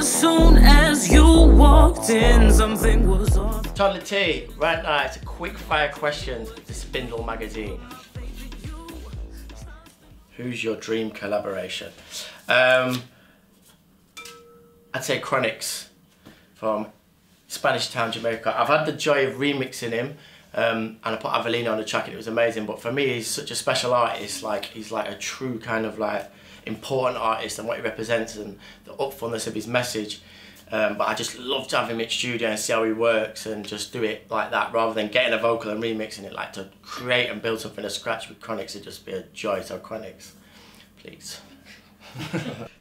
as soon as you walked in, something was off. Toddla T, right now it's a quick fire questions to Spindle magazine. Who's your dream collaboration? I'd say Chronix from Spanish Town, Jamaica. I've had the joy of remixing him, and I put Avelina on the track and it was amazing. But for me, he's such a special artist. Like, he's like a true kind of like important artist and what he represents and the upfront of his message. But I just love to have him in studio and see how he works and just do it like that rather than getting a vocal and remixing it. Like, to create and build something from scratch with Chronix would just be a joy. So Chronix, please.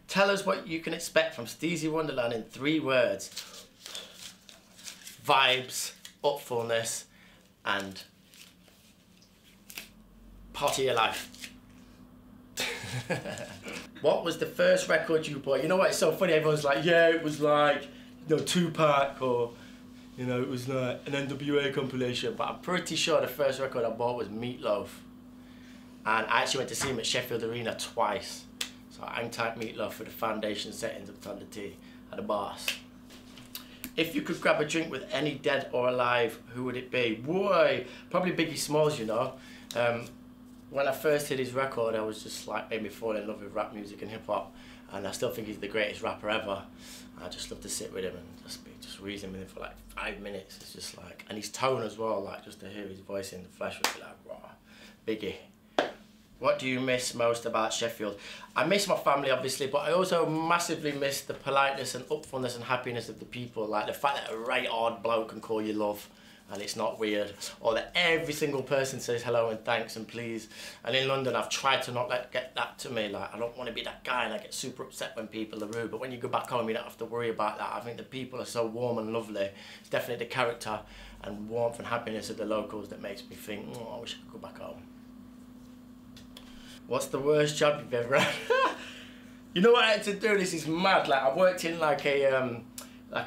Tell us what you can expect from Steezy Wonderland in 3 words. Vibes, upfulness, and party your life. What was the first record you bought? You know what, it's so funny, everyone's like, yeah, it was like, you know, Tupac, or, you know, it was like an NWA compilation, but I'm pretty sure the first record I bought was Meatloaf. And I actually went to see him at Sheffield Arena twice. So I hang tight Meatloaf for the foundation settings of Toddla T at the bars. If you could grab a drink with any dead or alive, who would it be? Boy, probably Biggie Smalls, you know. When I first heard his record, I was just like, made me fall in love with rap music and hip hop, and I still think he's the greatest rapper ever. I just love to sit with him and just reason with him for like 5 minutes. It's just like, and his tone as well, like just to hear his voice in the flesh would be like, raw. Biggie. What do you miss most about Sheffield? I miss my family, obviously, but I also massively miss the politeness and upfrontness and happiness of the people. Like the fact that a right hard bloke can call you love and it's not weird, or that every single person says hello and thanks and please. And in London, I've tried to not get that to me. Like, I don't want to be that guy and I get super upset when people are rude, but when you go back home, you don't have to worry about that. I think the people are so warm and lovely. It's definitely the character and warmth and happiness of the locals that makes me think, oh, I wish I could go back home. What's the worst job you've ever had? You know what I had to do? This is mad. Like, I worked in like a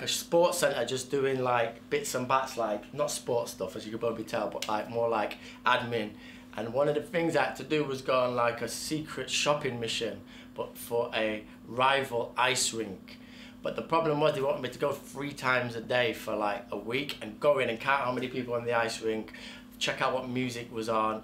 sports centre, just doing like bits and bats, like not sports stuff as you can probably tell, but like more like admin. And one of the things I had to do was go on like a secret shopping mission, but for a rival ice rink. But the problem was they wanted me to go 3 times a day for like a week and go in and count how many people on the ice rink, check out what music was on,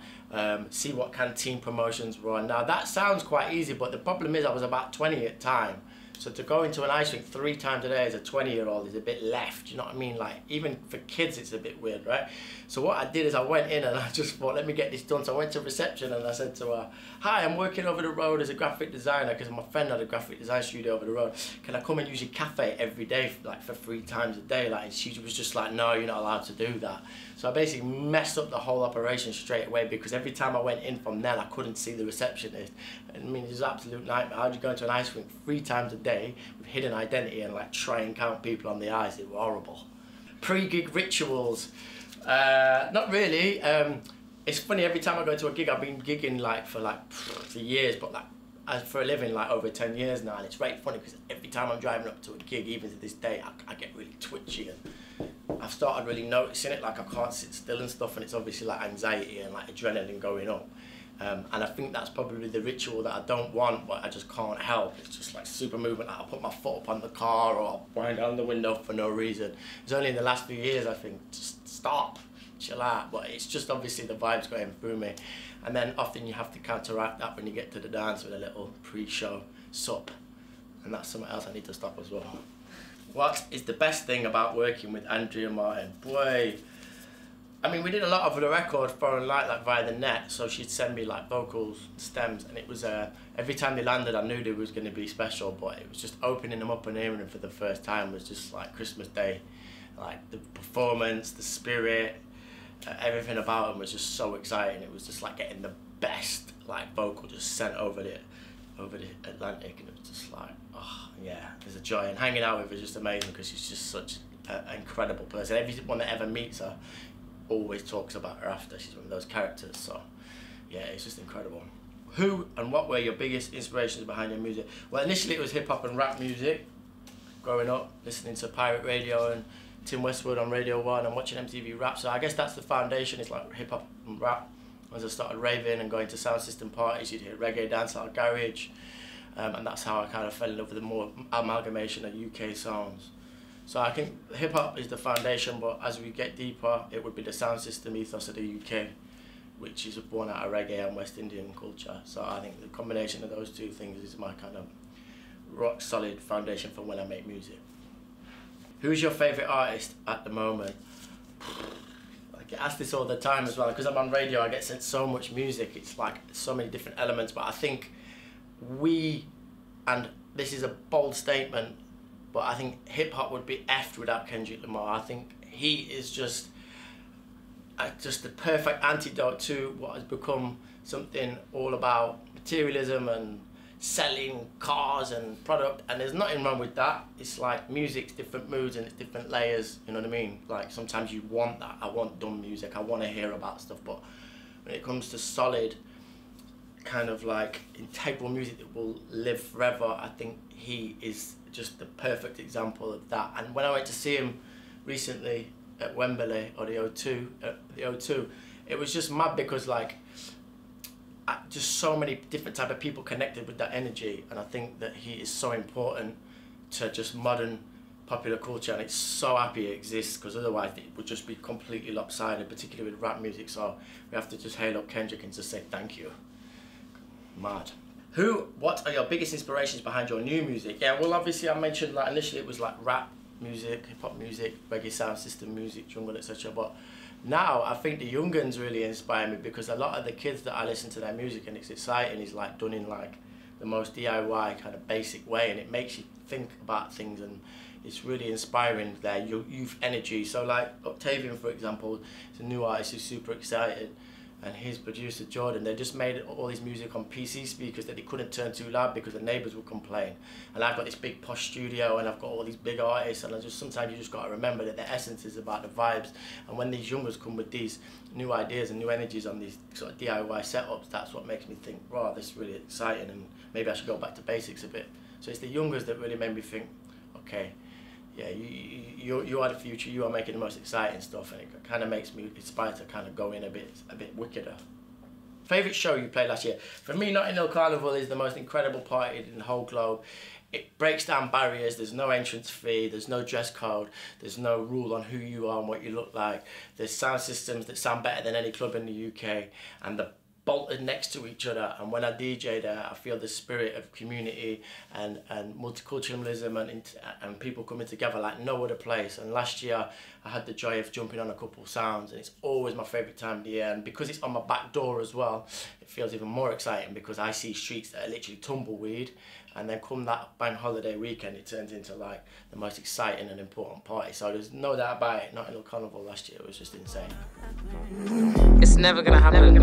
see what kind of team promotions were on. Now that sounds quite easy, but the problem is I was about 20 at the time. So to go into an ice rink 3 times a day as a 20-year-old is a bit left, you know what I mean? Like, even for kids it's a bit weird, right? So what I did is I went in and I just thought, let me get this done. So I went to reception and I said to her, hi, I'm working over the road as a graphic designer, because my friend had a graphic design studio over the road. Can I come and use your cafe every day, like for 3 times a day? Like, and she was just like, no, you're not allowed to do that. So I basically messed up the whole operation straight away, because every time I went in from then I couldn't see the receptionist. I mean, it was an absolute nightmare. How do you go into an ice rink 3 times a day with hidden identity and like try and count people on the ice? It was horrible. Pre-gig rituals, not really. It's funny, every time I go to a gig, I've been gigging like for years, but like for a living like over 10 years now, and it's right funny because every time I'm driving up to a gig, even to this day, I get really twitchy, and I've started really noticing it, like I can't sit still and stuff, and it's obviously like anxiety and like adrenaline going up. And I think that's probably the ritual that I don't want, but I just can't help. It's just like super movement. Like I'll put my foot up on the car or I'll wind down the window for no reason. It's only in the last few years I think, just stop, chill out. But it's just obviously the vibes going through me. And then often you have to counteract that when you get to the dance with a little pre-show sup. And that's something else I need to stop as well. What is the best thing about working with Andrea Martin? Boy, I mean, we did a lot of the record Foreign Light like via the net, so she'd send me like vocals, stems, and it was every time they landed I knew they was going to be special, but it was just opening them up and hearing them for the first time was just like Christmas Day. Like the performance, the spirit, everything about them was just so exciting. It was just like getting the best like vocal just sent over the Atlantic, and it was just like, oh yeah, there's a joy. And hanging out with her is just amazing because she's just such an incredible person. Everyone that ever meets her always talks about her after. She's one of those characters, so yeah, it's just incredible. Who and what were your biggest inspirations behind your music? Well, initially it was hip-hop and rap music. Growing up, listening to Pirate Radio and Tim Westwood on Radio 1 and watching MTV Rap, so I guess that's the foundation, it's like hip-hop and rap. As I started raving and going to sound system parties, you'd hear reggae, dancehall, garage. and that's how I kind of fell in love with the more amalgamation of UK sounds. So I think hip hop is the foundation, but as we get deeper, it would be the sound system ethos of the UK, which is born out of reggae and West Indian culture. So I think the combination of those two things is my kind of rock solid foundation for when I make music. Who's your favourite artist at the moment? I get asked this all the time as well, because I'm on radio, I get sent so much music, it's like so many different elements, but I think and this is a bold statement, but I think hip hop would be effed without Kendrick Lamar. I think he is just the perfect antidote to what has become something all about materialism and selling cars and product, and there's nothing wrong with that. It's like music's different moods and it's different layers, you know what I mean? Like sometimes you want that, I want dumb music, I want to hear about stuff, but when it comes to solid, kind of like integral music that will live forever, I think he is just the perfect example of that. And when I went to see him recently at Wembley, or the O2, it was just mad, because like just so many different type of people connected with that energy, and I think that he is so important to just modern popular culture, and it's so happy it exists, because otherwise it would just be completely lopsided, particularly with rap music. So we have to just hail up Kendrick and just say thank you. Mad. What are your biggest inspirations behind your new music? Yeah, well, obviously I mentioned like initially it was like rap music, hip hop music, reggae sound system music, jungle, etc. But now I think the young guns really inspire me, because a lot of the kids that I listen to their music and it's exciting is like done in like the most DIY kind of basic way, and it makes you think about things, and it's really inspiring their youth energy. So like Octavian, for example, is a new artist who's super excited, and his producer Jordan, they just made all this music on PC speakers that they couldn't turn too loud because the neighbours would complain. And I've got this big posh studio, and I've got all these big artists, and sometimes you just got to remember that the essence is about the vibes. And when these youngers come with these new ideas and new energies on these sort of DIY setups, that's what makes me think, wow, this is really exciting, and maybe I should go back to basics a bit. So it's the youngers that really made me think, okay, yeah, you are the future, you are making the most exciting stuff, and it kind of makes me inspired to kind of go in a bit wickeder. Favourite show you played last year? For me, Notting Hill Carnival is the most incredible party in the whole globe. It breaks down barriers, there's no entrance fee, there's no dress code, there's no rule on who you are and what you look like. There's sound systems that sound better than any club in the UK, and the bolted next to each other, and when I DJ there I feel the spirit of community and multiculturalism and people coming together like no other place. And last year I had the joy of jumping on a couple sounds, and it's always my favourite time of the year, and because it's on my back door as well, it feels even more exciting, because I see streets that are literally tumbleweed, and then come that bank holiday weekend it turns into like the most exciting and important party. So there's no doubt about it, Notting Hill Carnival last year was just insane. It's never gonna happen.